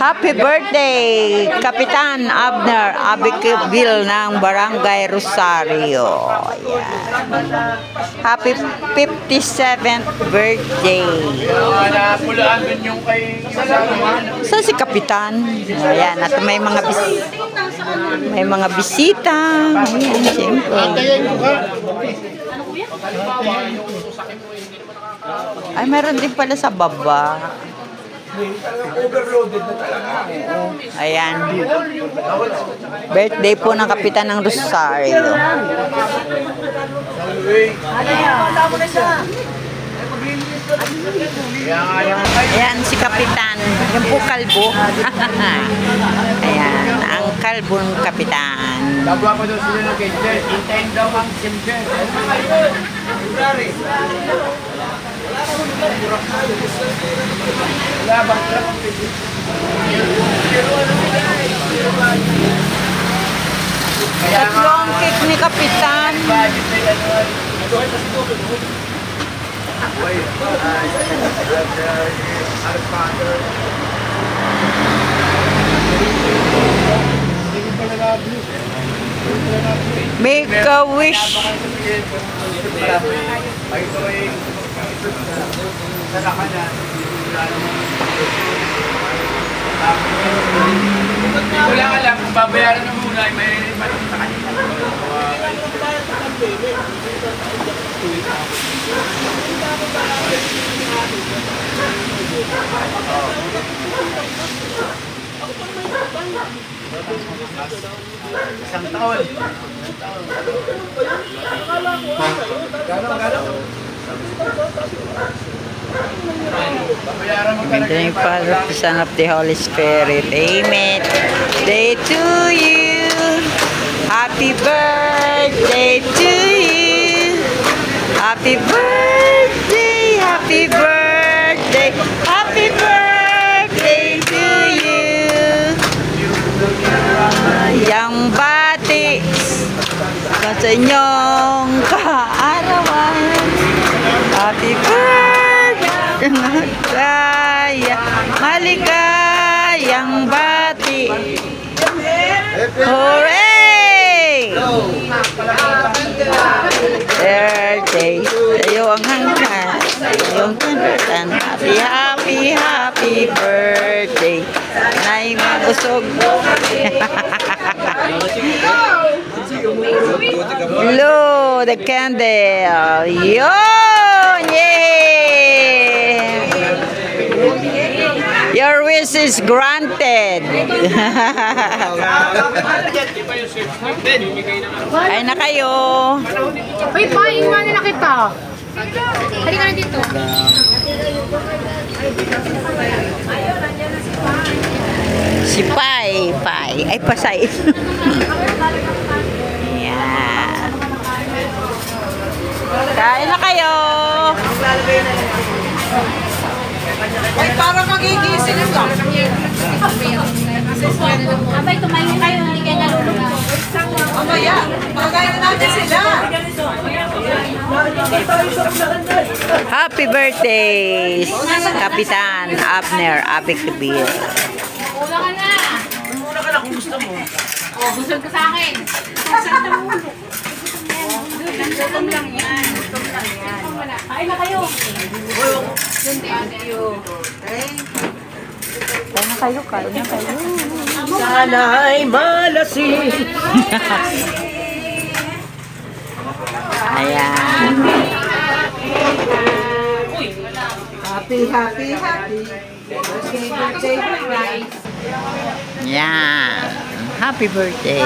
Happy birthday, Kapitan Abner Abicabil ng Barangay Rosario. Ayan. Happy 57th birthday. Saan si Kapitan? Ayan, at may mga bisita. Ayan, siyempre. Ay, meron din pala sa baba. Ayan. Birthday po ng Kapitan ng Rosario. Ayan si Kapitan. Yung po kalbo. Ayan. Ang kalbong Kapitan. Gagawa pa daw sila ng gender. Hintayin daw ang gender. Tatlong cake ni Kapitan. Make a wish. Hindi ko lang alam kung babayaran ng muna ay may rin sa kanila. Isang taon. Gano'n? In the name of the Father, of the Son, of the Holy Spirit. Amen. Day to you. Happy birthday to you. Happy birthday. Happy birthday. Happy birthday to you. Yang bati sa inyong kaarawan. Happy birthday. Maligayang bati. Hooray! Birthday sa'yo ang hanggan, sa'yong kantan. Happy, happy, happy birthday. Nay mabusog. Blow the candle. Yun! Yay! Your wish is granted. Ay na kayo. Uy, paing mo na kita. Halika na dito. Si Pai. Ay, Pasay. Yan. Kain na kayo. Ay, parang magigising ka. Abay, tumayo kayo. Hindi kayo nalulunod. Mamaya, magkaya na natin sila. Happy birthday, Kapitan Abner Abicabil. Mula ka na. Muna ka na kung gusto mo. O, busog ka sa akin. Saan na ulo? Gutom lang yan. Kain na kayo. Kain na kayo. Sana ay malasing. Ayan. Happy, happy, happy. Birthday, birthday, birthday. Yan. Happy birthday.